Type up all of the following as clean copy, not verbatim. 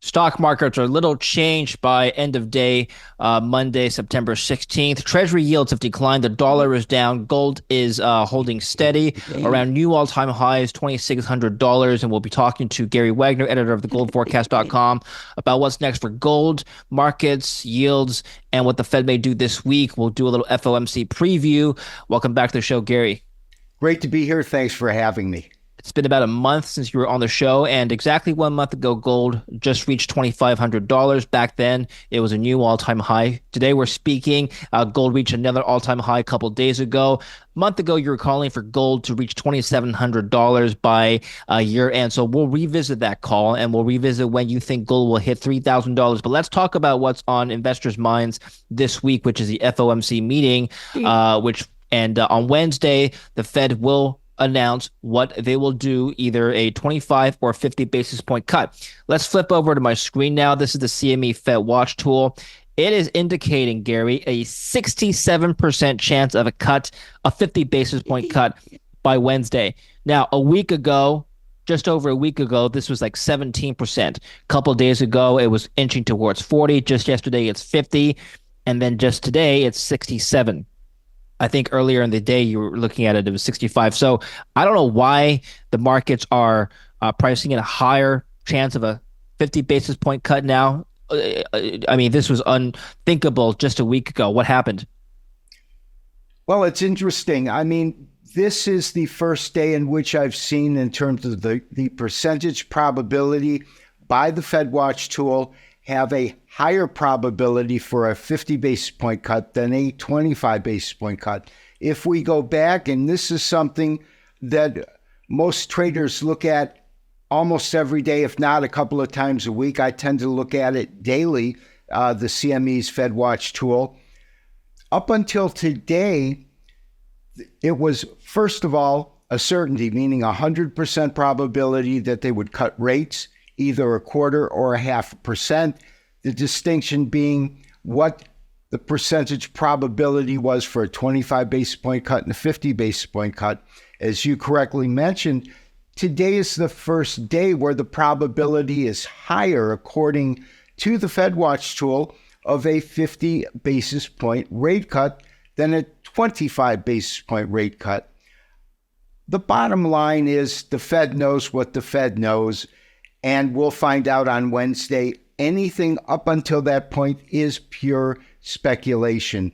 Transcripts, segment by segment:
Stock markets are a little changed by end of day, Monday, September 16th. Treasury yields have declined. The dollar is down. Gold is holding steady around new all-time highs, $2,600. And we'll be talking to Gary Wagner, editor of thegoldforecast.com, about what's next for gold, markets, yields, and what the Fed may do this week. We'll do a little FOMC preview. Welcome back to the show, Gary. Great to be here. Thanks for having me. It's been about a month since you were on the show, and exactly 1 month ago, gold just reached $2,500. Back then, it was a new all-time high. Today, we're speaking. Gold reached another all-time high a couple days ago. A month ago, you were calling for gold to reach $2,700 by year end. So we'll revisit that call, and we'll revisit when you think gold will hit $3,000. But let's talk about what's on investors' minds this week, which is the FOMC meeting, on Wednesday, the Fed will announce what they will do, either a 25 or 50 basis point cut. Let's flip over to my screen now. This is the CME Fed Watch tool. It is indicating, Gary, a 67% chance of a cut, a 50 basis point cut by Wednesday. Now, a week ago, just over a week ago, this was like 17%. A couple of days ago, it was inching towards 40. Just yesterday, it's 50. And then just today, it's 67. I think earlier in the day you were looking at it, it was 65. So I don't know why the markets are pricing in a higher chance of a 50 basis point cut now. I mean, this was unthinkable just a week ago. What happened? Well, it's interesting. I mean, this is the first day in which I've seen, in terms of the percentage probability by the Fed Watch tool, have a higher probability for a 50 basis point cut than a 25 basis point cut. If we go back, and this is something that most traders look at almost every day, if not a couple of times a week, I tend to look at it daily, the CME's Fed Watch tool. Up until today, it was, first of all, a certainty, meaning 100% probability that they would cut rates, either a quarter or a 0.5%. The distinction being what the percentage probability was for a 25 basis point cut and a 50 basis point cut. As you correctly mentioned, today is the first day where the probability is higher, according to the Fed Watch tool, of a 50 basis point rate cut than a 25 basis point rate cut. The bottom line is the Fed knows what the Fed knows, and we'll find out on Wednesday. Anything up until that point is pure speculation.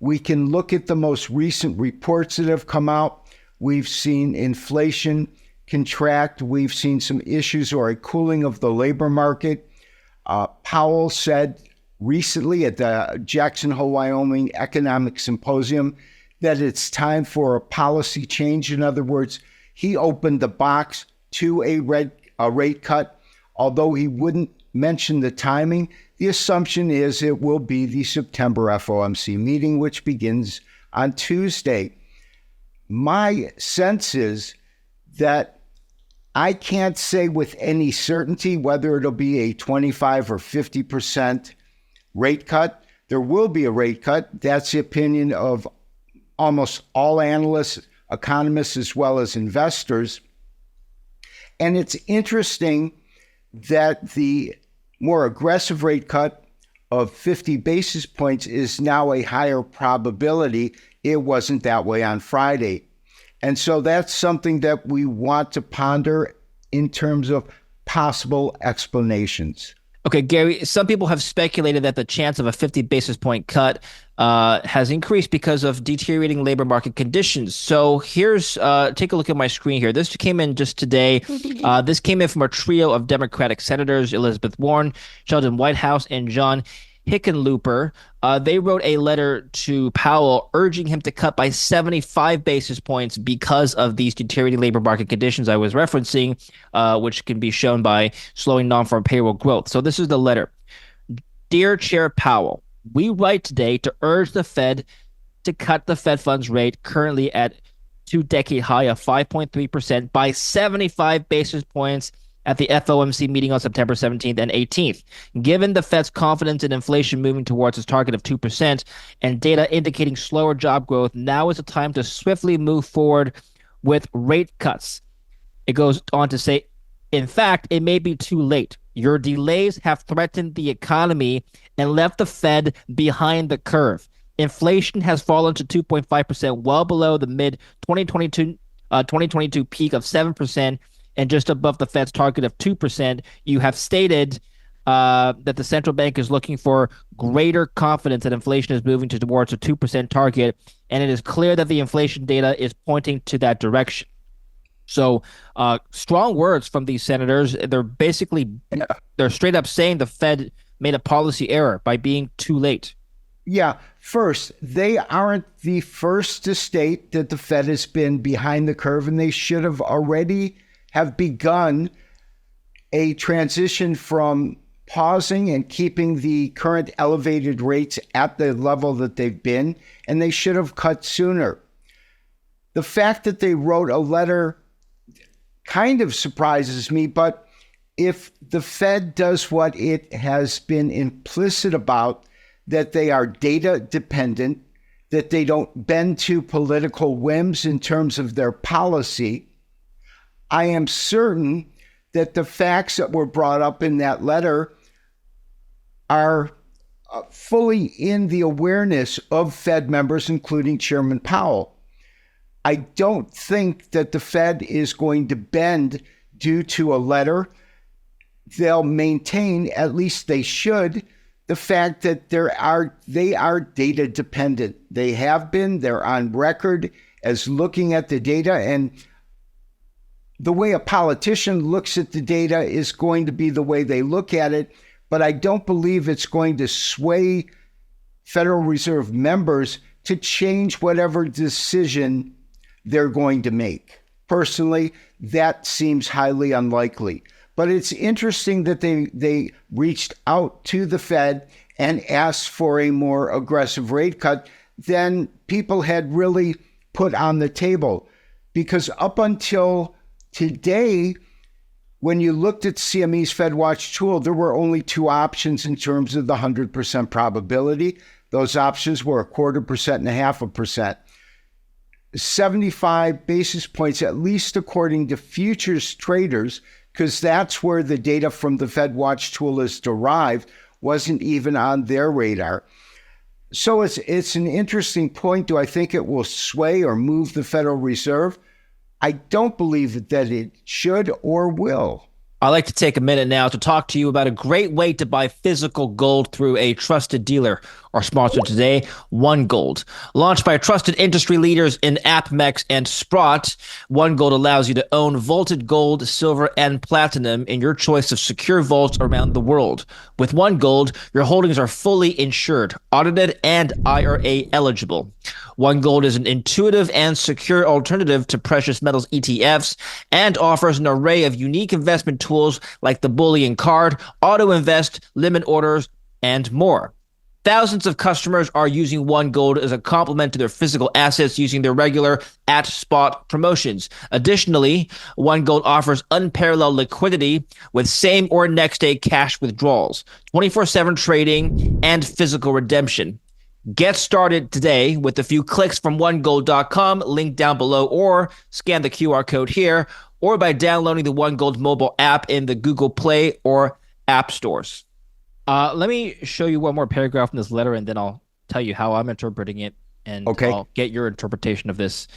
We can look at the most recent reports that have come out. We've seen inflation contract. We've seen some issues or a cooling of the labor market. Powell said recently at the Jackson Hole, Wyoming Economic Symposium that it's time for a policy change. In other words, he opened the box to a rate cut. Although he wouldn't mention the timing, the assumption is it will be the September FOMC meeting, which begins on Tuesday. My sense is that I can't say with any certainty whether it'll be a 25 or 50% rate cut. There will be a rate cut. That's the opinion of almost all analysts, economists, as well as investors. And it's interesting that the more aggressive rate cut of 50 basis points is now a higher probability. It wasn't that way on Friday. And so that's something that we want to ponder in terms of possible explanations. Okay, Gary, some people have speculated that the chance of a 50 basis point cut has increased because of deteriorating labor market conditions. So here's, take a look at my screen here. This came in just today. This came in from a trio of Democratic senators, Elizabeth Warren, Sheldon Whitehouse, and John Hickenlooper. They wrote a letter to Powell urging him to cut by 75 basis points because of these deteriorating labor market conditions I was referencing, which can be shown by slowing non-farm payroll growth. So this is the letter. Dear Chair Powell, we write today to urge the Fed to cut the Fed funds rate currently at two-decade high of 5.3% by 75 basis points at the FOMC meeting on September 17th and 18th. Given the Fed's confidence in inflation moving towards its target of 2% and data indicating slower job growth, now is the time to swiftly move forward with rate cuts. It goes on to say, in fact, it may be too late. Your delays have threatened the economy and left the Fed behind the curve. Inflation has fallen to 2.5%, well below the mid 2022 peak of 7% and just above the Fed's target of 2%. You have stated that the central bank is looking for greater confidence that inflation is moving towards a 2% target, and it is clear that the inflation data is pointing to that direction. So, strong words from these senators. They're straight up saying the Fed made a policy error by being too late. Yeah. First, they aren't the first to state that the Fed has been behind the curve, and they should have already have begun a transition from pausing and keeping the current elevated rates at the level that they've been, and they should have cut sooner. The fact that they wrote a letter kind of surprises me, but if the Fed does what it has been implicit about, that they are data dependent, that they don't bend to political whims in terms of their policy, I am certain that the facts that were brought up in that letter are fully in the awareness of Fed members, including Chairman Powell. I don't think that the Fed is going to bend due to a letter. They'll maintain, at least they should, the fact that they are data dependent. They have been, they're on record as looking at the data, and the way a politician looks at the data is going to be the way they look at it, but I don't believe it's going to sway Federal Reserve members to change whatever decision they're going to make. Personally, that seems highly unlikely. But it's interesting that they reached out to the Fed and asked for a more aggressive rate cut than people had really put on the table. Because up until today, when you looked at CME's FedWatch tool, there were only two options in terms of the 100% probability. Those options were 0.25% and 0.5%. 75 basis points, at least according to futures traders, because that's where the data from the FedWatch tool is derived, wasn't even on their radar. So it's an interesting point. Do I think it will sway or move the Federal Reserve? I don't believe that it should or will. I'd like to take a minute now to talk to you about a great way to buy physical gold through a trusted dealer. Our sponsor today, One Gold. Launched by trusted industry leaders in AppMex and Sprott, One Gold allows you to own vaulted gold, silver, and platinum in your choice of secure vaults around the world. With One Gold, your holdings are fully insured, audited, and IRA eligible. One Gold is an intuitive and secure alternative to precious metals ETFs and offers an array of unique investment tools like the bullion card, auto invest, limit orders, and more. Thousands of customers are using One Gold as a complement to their physical assets using their regular at-spot promotions. Additionally, One Gold offers unparalleled liquidity with same or next day cash withdrawals, 24/7 trading, and physical redemption. Get started today with a few clicks from onegold.com, link down below, or scan the QR code here, or by downloading the One Gold mobile app in the Google Play or App Stores. Let me show you one more paragraph in this letter, and then I'll tell you how I'm interpreting it, and I'll get your interpretation of this.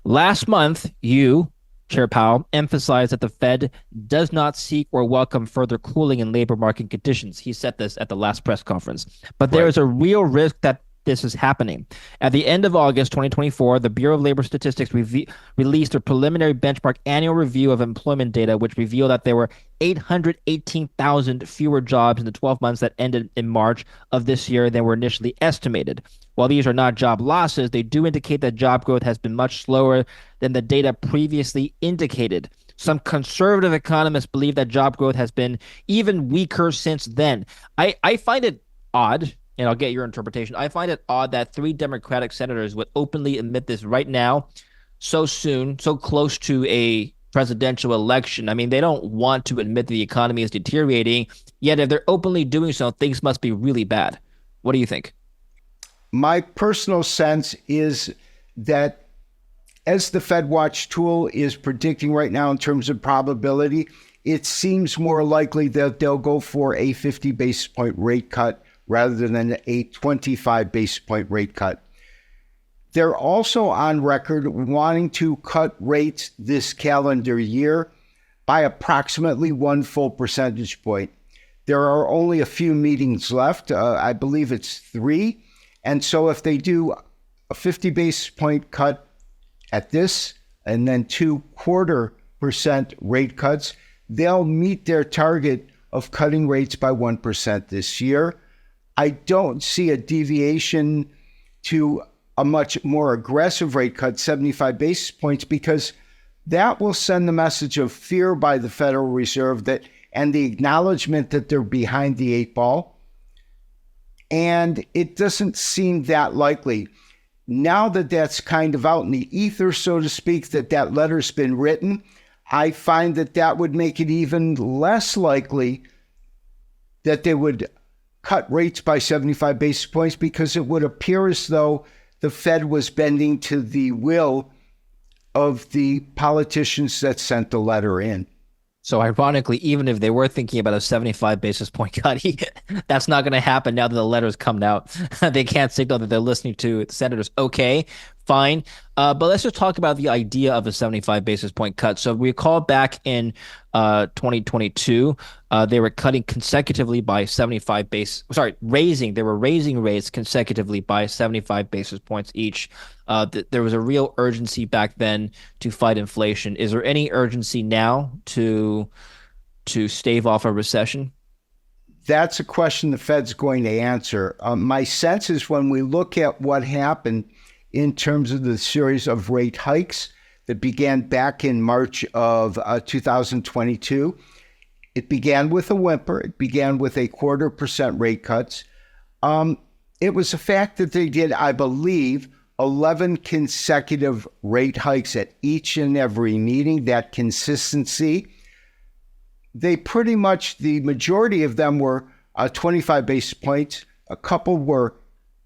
Last month, you, Chair Powell, emphasized that the Fed does not seek or welcome further cooling in labor market conditions. He said this at the last press conference. But there is a real risk that this is happening. At the end of August 2024, the Bureau of Labor Statistics released a preliminary benchmark annual review of employment data, which revealed that there were 818,000 fewer jobs in the 12 months that ended in March of this year than were initially estimated. While these are not job losses, they do indicate that job growth has been much slower than the data previously indicated. Some conservative economists believe that job growth has been even weaker since then. I find it odd, and I'll get your interpretation. I find it odd that three Democratic senators would openly admit this right now, so soon, so close to a presidential election. I mean, they don't want to admit the economy is deteriorating, yet if they're openly doing so, things must be really bad. What do you think? My personal sense is that as the FedWatch tool is predicting right now in terms of probability, it seems more likely that they'll go for a 50 basis point rate cut rather than a 25 basis point rate cut. They're also on record wanting to cut rates this calendar year by approximately 1 full percentage point. There are only a few meetings left. I believe it's 3. And so if they do a 50 basis point cut at this and then 0.25% rate cuts, they'll meet their target of cutting rates by 1% this year. I don't see a deviation to a much more aggressive rate cut, 75 basis points, because that will send the message of fear by the Federal Reserve and the acknowledgement that they're behind the 8 ball. And it doesn't seem that likely. Now that that's kind of out in the ether, so to speak, that letter's been written, I find that would make it even less likely that they would cut rates by 75 basis points, because it would appear as though the Fed was bending to the will of the politicians that sent the letter in. So ironically, even if they were thinking about a 75 basis point cut, that's not going to happen now that the letter's come out. They can't signal that they're listening to senators. Okay, fine. But let's just talk about the idea of a 75 basis point cut. So recall back in 2022, they were cutting consecutively by 75 base. Sorry, they were raising rates consecutively by 75 basis points each. There was a real urgency back then to fight inflation. Is there any urgency now to stave off a recession? That's a question the Fed's going to answer. My sense is when we look at what happened in terms of the series of rate hikes that began back in March of 2022, it began with a whimper. It began with 0.25% rate cuts. It was a fact that they did, I believe, 11 consecutive rate hikes at each and every meeting. That consistency, they pretty much, the majority of them were 25 basis points. A couple were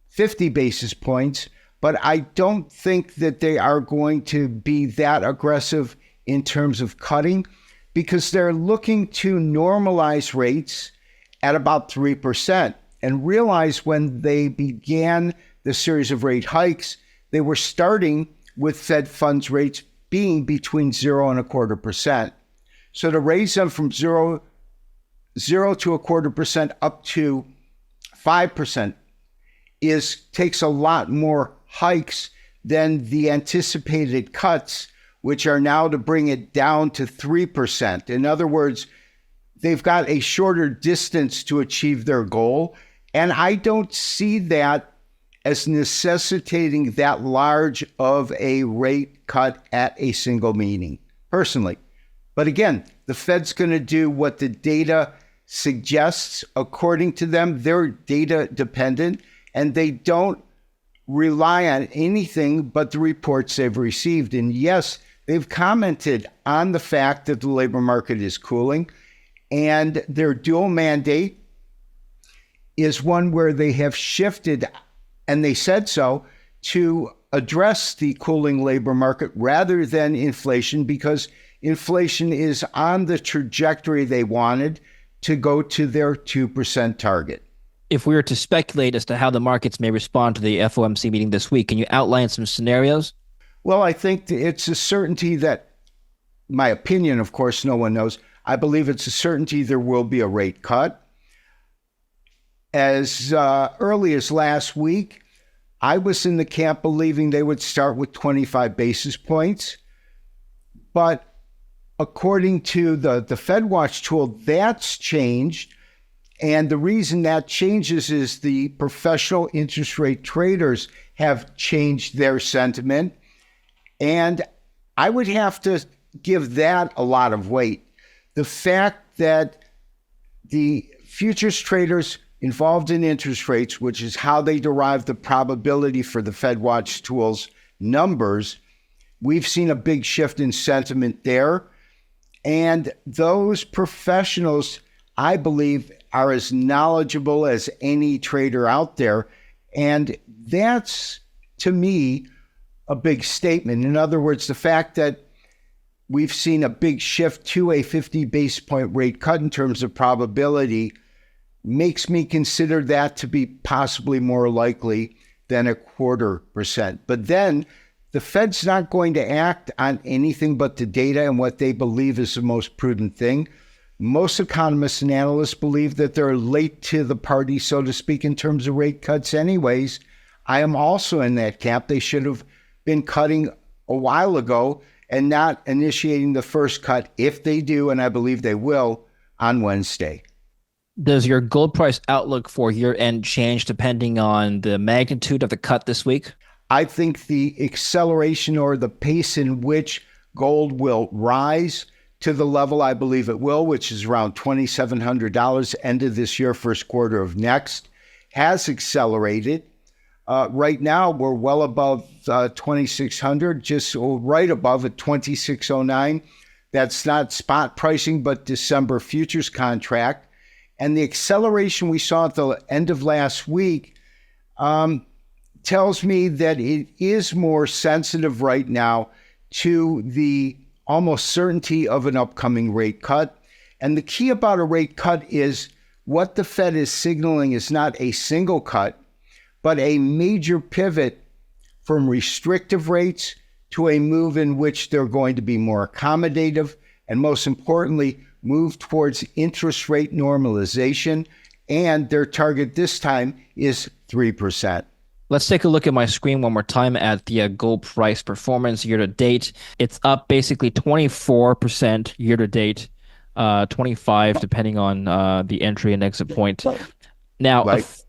50 basis points. But I don't think that they are going to be that aggressive in terms of cutting, because they're looking to normalize rates at about 3%. And realize when they began the series of rate hikes, they were starting with Fed funds rates being between 0 and 0.25%. So to raise them from 0 to 0.25% up to 5% takes a lot more hikes than the anticipated cuts, which are now to bring it down to 3%. In other words, they've got a shorter distance to achieve their goal. And I don't see that as necessitating that large of a rate cut at a single meeting, personally. But again, the Fed's going to do what the data suggests. According to them, they're data dependent, and they don't rely on anything but the reports they've received. And yes, they've commented on the fact that the labor market is cooling, and their dual mandate is one where they have shifted, and they said so, to address the cooling labor market rather than inflation, because inflation is on the trajectory they wanted to go to their 2% target. If we were to speculate as to how the markets may respond to the FOMC meeting this week, can you outline some scenarios? Well, I think it's a certainty that, my opinion, of course, no one knows. I believe it's a certainty there will be a rate cut. As early as last week, I was in the camp believing they would start with 25 basis points. But according to the FedWatch tool, that's changed. And the reason that changes is the professional interest rate traders have changed their sentiment. And I would have to give that a lot of weight. The fact that the futures traders involved in interest rates, which is how they derive the probability for the FedWatch tool's numbers, we've seen a big shift in sentiment there. And those professionals, I believe, are as knowledgeable as any trader out there. And that's, to me, a big statement. In other words, the fact that we've seen a big shift to a 50 basis point rate cut in terms of probability makes me consider that to be possibly more likely than 0.25%. But then the Fed's not going to act on anything but the data and what they believe is the most prudent thing. Most economists and analysts believe that they're late to the party, so to speak, in terms of rate cuts anyways. I am also in that camp. They should have been cutting a while ago and not initiating the first cut, if they do, and I believe they will, on Wednesday. Does your gold price outlook for year-end change depending on the magnitude of the cut this week? I think the acceleration or the pace in which gold will rise to the level I believe it will, which is around $2,700 end of this year, first quarter of next, has accelerated. Right now, we're well above 2,600, just right above at 2,609. That's not spot pricing, but December futures contract. And the acceleration we saw at the end of last week tells me that it is more sensitive right now to the almost certainty of an upcoming rate cut. And the key about a rate cut is what the Fed is signaling is not a single cut, but a major pivot from restrictive rates to a move in which they're going to be more accommodative and, most importantly, move towards interest rate normalization. And their target this time is 3%. Let's take a look at my screen one more time at the gold price performance year to date. It's up basically 24% year to date, 25 depending on the entry and exit point. Now, Right.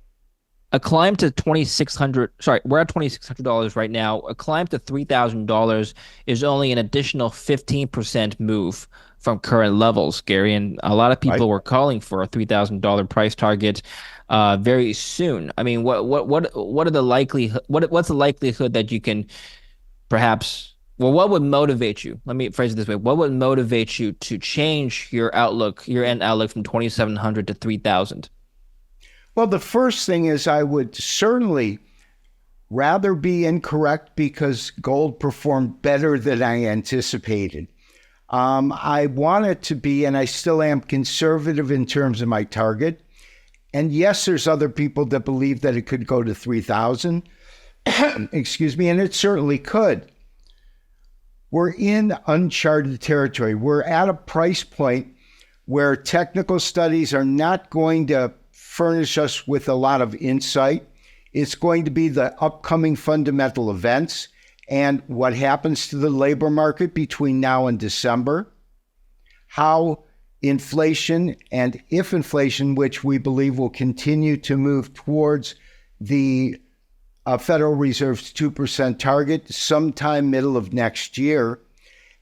a climb to 2,600, sorry, we're at $2,600 right now. A climb to $3,000 is only an additional 15% move from current levels, Gary. And a lot of people Right. were calling for a $3,000 price target very soon. I mean, what are the what's the likelihood that you can perhaps, well, what would motivate you? Let me phrase it this way. What would motivate you to change your outlook, your end outlook from 2,700 to 3,000? Well, the first thing is I would certainly rather be incorrect because gold performed better than I anticipated. I want it to be, and I still am, conservative in terms of my target. And yes, there's other people that believe that it could go to 3,000. Excuse me, and it certainly could. We're in uncharted territory. We're at a price point where technical studies are not going to furnish us with a lot of insight. It's going to be the upcoming fundamental events and what happens to the labor market between now and December, how inflation, and if inflation, which we believe will continue to move towards the Federal Reserve's 2% target sometime middle of next year.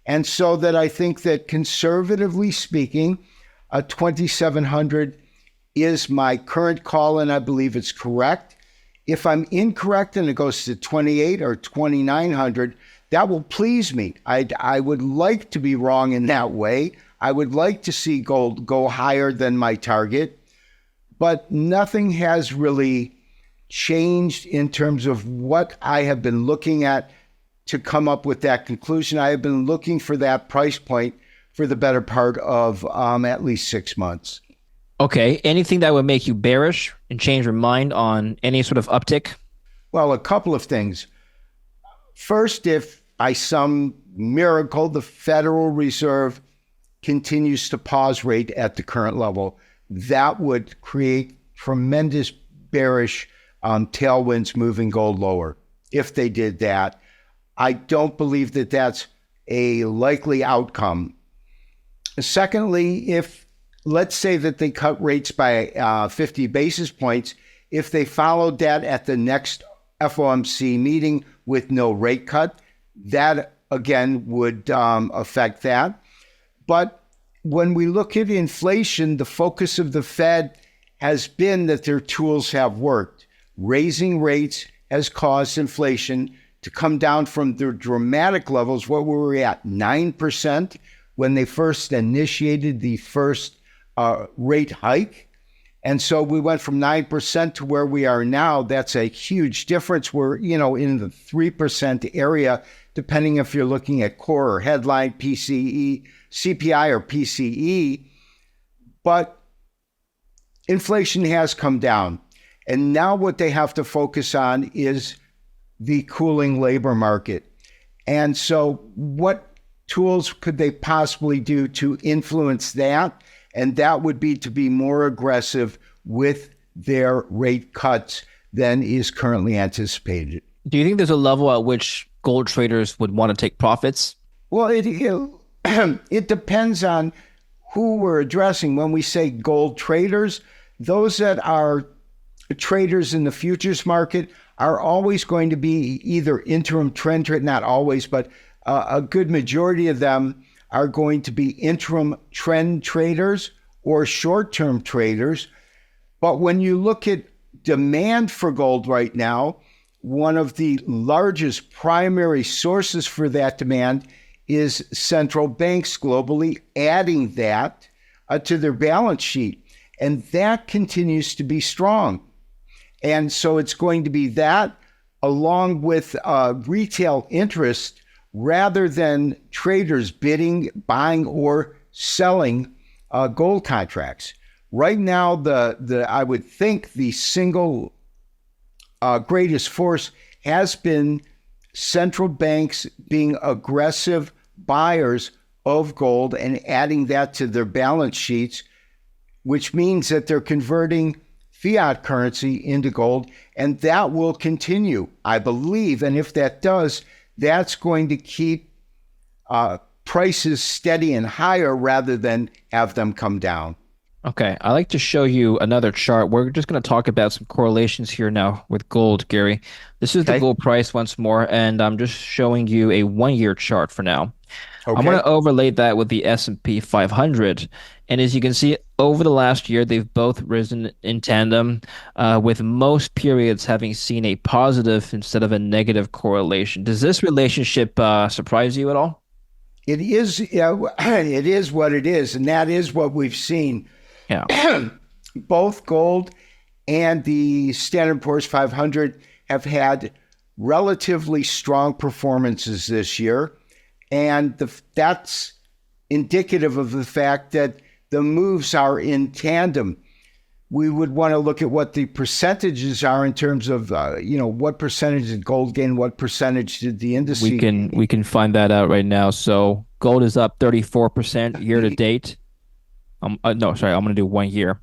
And so that I think that conservatively speaking, 2,700 is my current call, and I believe it's correct. If I'm incorrect and it goes to 28 or 2,900, that will please me. I would like to be wrong in that way. I would like to see gold go higher than my target, but nothing has really changed in terms of what I have been looking at to come up with that conclusion. I have been looking for that price point for the better part of at least 6 months. Okay. Anything that would make you bearish and change your mind on any sort of uptick? Well, a couple of things. First, if by some miracle the Federal Reserve continues to pause rate at the current level, that would create tremendous bearish tailwinds moving gold lower. If they did that, I don't believe that that's a likely outcome. Secondly, if let's say that they cut rates by 50 basis points, if they followed that at the next FOMC meeting with no rate cut, that again would affect that. But when we look at inflation, the focus of the Fed has been that their tools have worked. Raising rates has caused inflation to come down from their dramatic levels. What were we at? 9% when they first initiated the first rate hike. And so we went from 9% to where we are now. That's a huge difference. We're, in the 3% area depending if you're looking at core or headline PCE, CPI or PCE. But inflation has come down. And now what they have to focus on is the cooling labor market. And so what tools could they possibly do to influence that? And that would be to be more aggressive with their rate cuts than is currently anticipated. Do you think there's a level at which gold traders would want to take profits? Well, it depends on who we're addressing. When we say gold traders, those that are traders in the futures market are always going to be either interim trend, not always, but a good majority of them are going to be interim trend traders or short-term traders. But when you look at demand for gold right now, one of the largest primary sources for that demand is central banks globally adding that to their balance sheet. And that continues to be strong. And so it's going to be that along with retail interest rather than traders bidding, buying, or selling gold contracts. Right now, I would think the single greatest force has been central banks being aggressive buyers of gold and adding that to their balance sheets, which means that they're converting fiat currency into gold, and that will continue, I believe. And if that does, that's going to keep prices steady and higher rather than have them come down. Okay, I like to show you another chart. We're just going to talk about some correlations here now with gold, Gary. This is the gold price once more, and I'm just showing you a 1-year chart for now. Okay. I'm going to overlay that with the S&P 500. And as you can see, over the last year, they've both risen in tandem, with most periods having seen a positive instead of a negative correlation. Does this relationship surprise you at all? It is, it is what it is, and that is what we've seen. Yeah. Both gold and the Standard & Poor's 500 have had relatively strong performances this year, and that's indicative of the fact that the moves are in tandem. We would want to look at what the percentages are in terms of, what percentage did gold gain, what percentage did the indices gain. We can find that out right now. So gold is up 34% year to date. No, sorry, I'm going to do 1 year.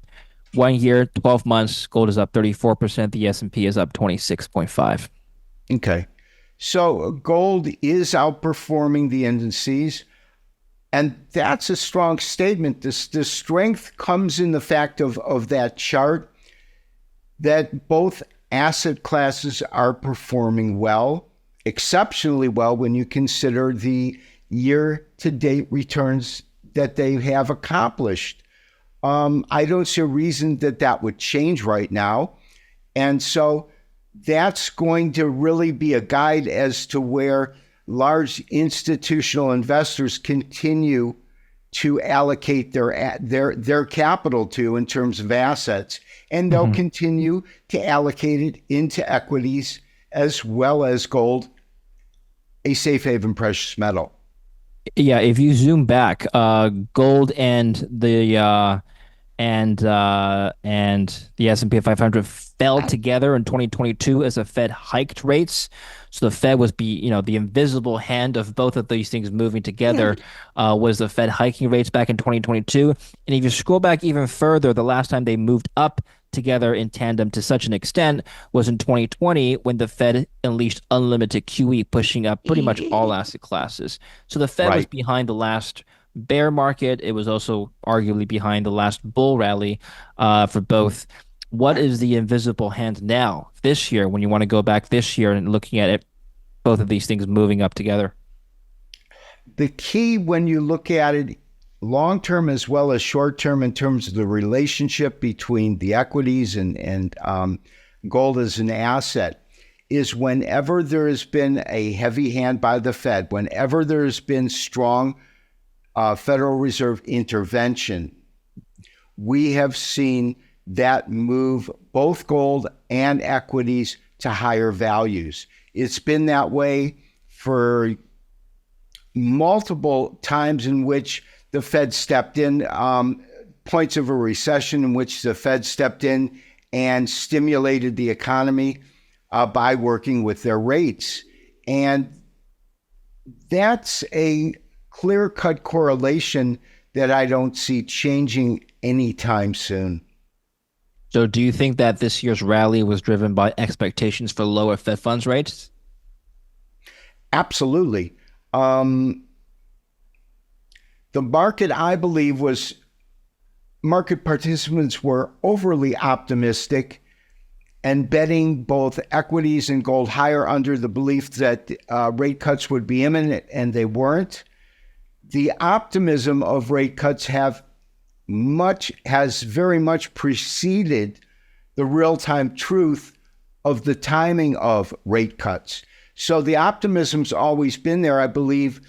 1 year, 12 months, gold is up 34%. The S&P is up 26.5. Okay. So gold is outperforming the indices. And that's a strong statement. The strength comes in the fact of that chart that both asset classes are performing well, exceptionally well when you consider the year-to-date returns that they have accomplished. I don't see a reason that would change right now. And so that's going to really be a guide as to where large institutional investors continue to allocate their capital to in terms of assets, and they'll continue to allocate it into equities as well as gold, a safe haven precious metal. Yeah, if you zoom back, gold and the S&P 500 fell together in 2022 as the Fed hiked rates. So the Fed was the invisible hand of both of these things moving together was the Fed hiking rates back in 2022. And if you scroll back even further, the last time they moved up together in tandem to such an extent was in 2020 when the Fed unleashed unlimited QE, pushing up pretty much all asset classes. So the Fed was behind the last bear market. It was also arguably behind the last bull rally for both. What is the invisible hand now this year when you want to go back this year and looking at it, both of these things moving up together? The key when you look at it long-term as well as short-term in terms of the relationship between the equities and gold as an asset is whenever there has been a heavy hand by the Fed, whenever there has been strong Federal Reserve intervention, we have seen that move both gold and equities to higher values. It's been that way for multiple times in which the Fed stepped in, points of a recession in which the Fed stepped in and stimulated the economy by working with their rates. And that's a clear-cut correlation that I don't see changing anytime soon. So do you think that this year's rally was driven by expectations for lower Fed funds rates? Absolutely. The market, I believe, market participants were overly optimistic and betting both equities and gold higher under the belief that rate cuts would be imminent, and they weren't. The optimism of rate cuts has very much preceded the real-time truth of the timing of rate cuts. So the optimism's always been there. I believe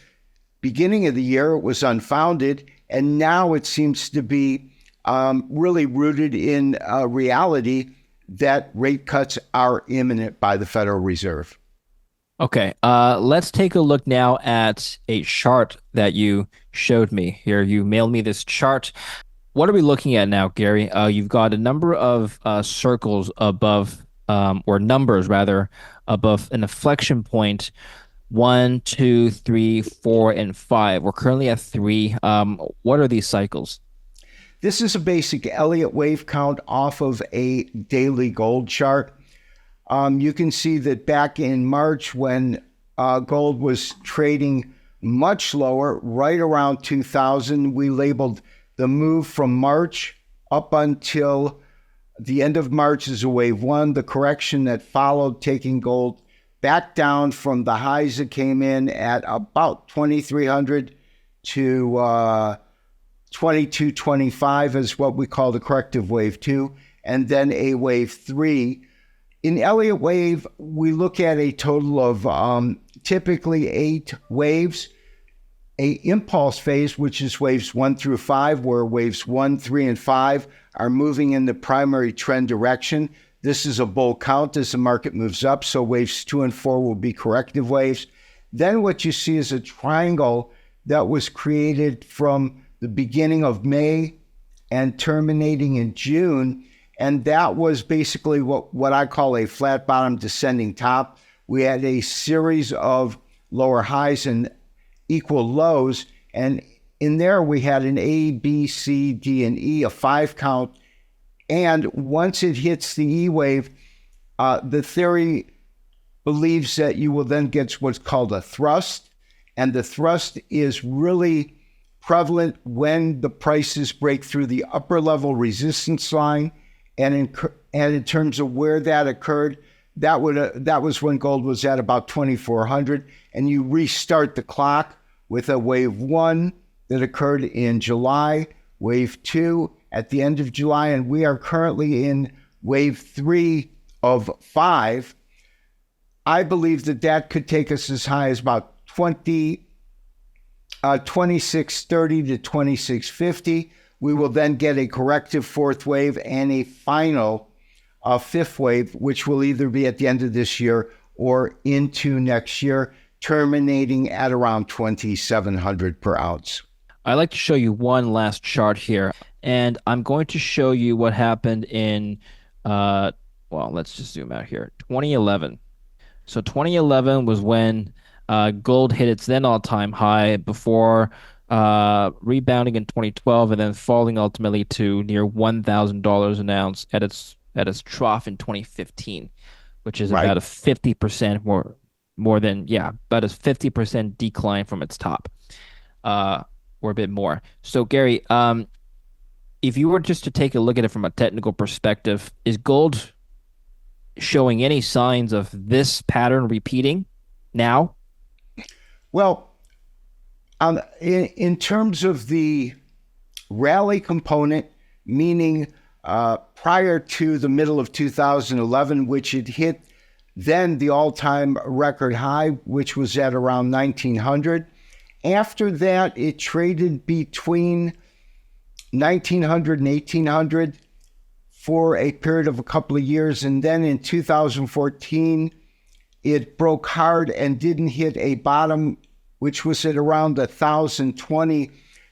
beginning of the year it was unfounded, and now it seems to be really rooted in reality that rate cuts are imminent by the Federal Reserve. Okay, let's take a look now at a chart that you showed me here. You mailed me this chart. What are we looking at now, Gary? You've got a number of circles above, or numbers rather, above an inflection point. 1, 2, 3, 4, and 5. We're currently at 3. What are these cycles? This is a basic Elliott Wave count off of a daily gold chart. You can see that back in March when gold was trading much lower, right around 2000, we labeled the move from March up until the end of March as a wave 1, the correction that followed taking gold back down from the highs that came in at about 2,300 to 2225 is what we call the corrective wave 2, and then a wave 3. In Elliott Wave, we look at a total of typically 8 waves. A impulse phase, which is waves 1 through 5, where waves 1, 3, and 5 are moving in the primary trend direction. This is a bull count as the market moves up, so waves 2 and 4 will be corrective waves. Then what you see is a triangle that was created from the beginning of May and terminating in June, and that was basically what I call a flat bottom descending top. We had a series of lower highs and equal lows, and in there we had an A, B, C, D, and E, a 5 count. And once it hits the E wave, the theory believes that you will then get what's called a thrust. And the thrust is really prevalent when the prices break through the upper level resistance line. And in terms of where that occurred, that was when gold was at about 2,400. And you restart the clock with a wave 1 that occurred in July, wave 2 at the end of July, and we are currently in wave 3 of 5. I believe that could take us as high as about 2630 to 2650. We will then get a corrective 4th wave and a final 5th wave, which will either be at the end of this year or into next year, terminating at around 2,700 per ounce. I'd like to show you one last chart here, and I'm going to show you what happened in, well, let's just zoom out here, 2011. So 2011 was when gold hit its then all-time high before rebounding in 2012 and then falling ultimately to near $1,000 an ounce at its trough in 2015, which is about a 50% more than, about a 50% decline from its top. Or a bit more. So Gary, if you were just to take a look at it from a technical perspective, is gold showing any signs of this pattern repeating now? Well, in terms of the rally component, meaning prior to the middle of 2011, which it hit then the all-time record high, which was at around 1,900. After that, it traded between 1,900 and 1,800 for a period of a couple of years. And then in 2014, it broke hard and didn't hit a bottom, which was at around 1,020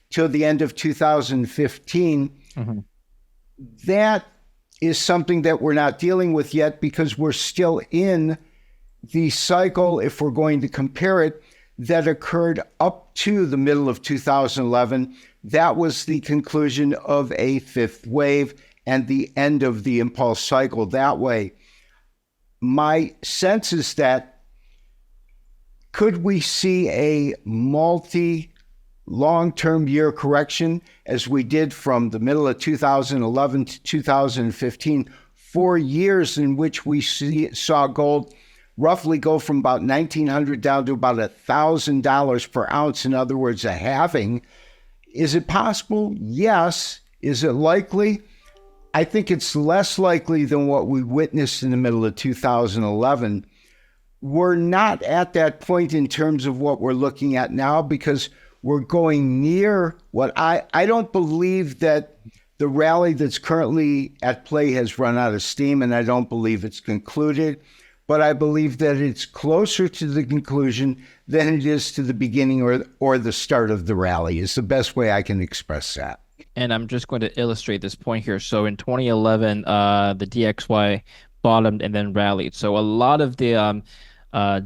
till the end of 2015. Mm-hmm. That is something that we're not dealing with yet because we're still in the cycle, if we're going to compare it, that occurred up to the middle of 2011. That was the conclusion of a fifth wave and the end of the impulse cycle that way. My sense is that could we see a long-term year correction as we did from the middle of 2011 to 2015, 4 years in which we saw gold roughly go from about $1,900 down to about $1,000 per ounce. In other words, a halving. Is it possible? Yes. Is it likely? I think it's less likely than what we witnessed in the middle of 2011. We're not at that point in terms of what we're looking at now because we're going near what I don't believe that the rally that's currently at play has run out of steam, and I don't believe it's concluded, but I believe that it's closer to the conclusion than it is to the beginning or the start of the rally is the best way I can express that. And I'm just going to illustrate this point here. So in 2011, the DXY bottomed and then rallied. So a lot of the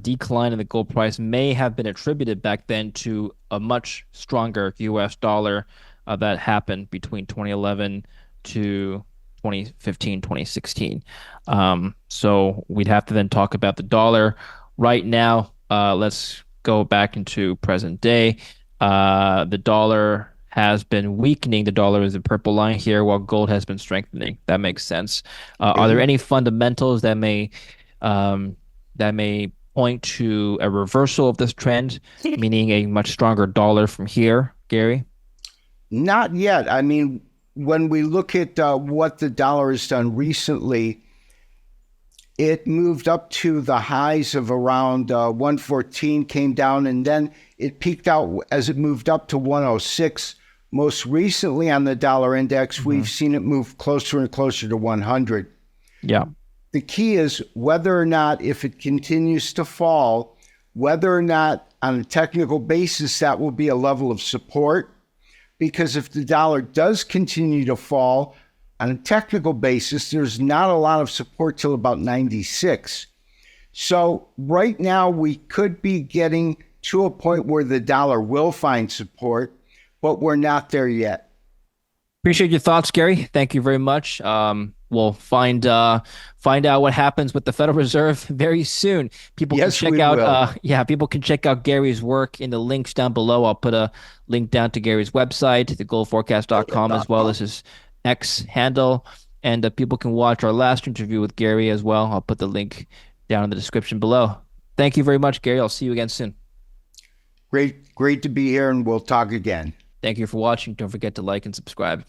decline in the gold price may have been attributed back then to a much stronger US dollar that happened between 2011 to 2015, 2016. So we'd have to then talk about the dollar. Right now, let's go back into present day. The dollar has been weakening. The dollar is the purple line here, while gold has been strengthening. That makes sense. Are there any fundamentals that may point to a reversal of this trend, meaning a much stronger dollar from here, Gary? Not yet. I mean, when we look at what the dollar has done recently, it moved up to the highs of around 114, came down, and then it peaked out as it moved up to 106. Most recently on the dollar index, we've seen it move closer and closer to 100. Yeah. The key is whether or not, if it continues to fall, whether or not on a technical basis that will be a level of support. Because if the dollar does continue to fall on a technical basis, there's not a lot of support till about 96. So right now we could be getting to a point where the dollar will find support, but we're not there yet. Appreciate your thoughts, Gary. Thank you very much. We'll find out what happens with the Federal Reserve very soon. People can check out people can check out Gary's work in the links down below. I'll put a link down to Gary's website, thegoldforecast.com, as well as his X handle. And people can watch our last interview with Gary as well. I'll put the link down in the description below. Thank you very much, Gary. I'll see you again soon. Great to be here, and we'll talk again. Thank you for watching. Don't forget to like and subscribe.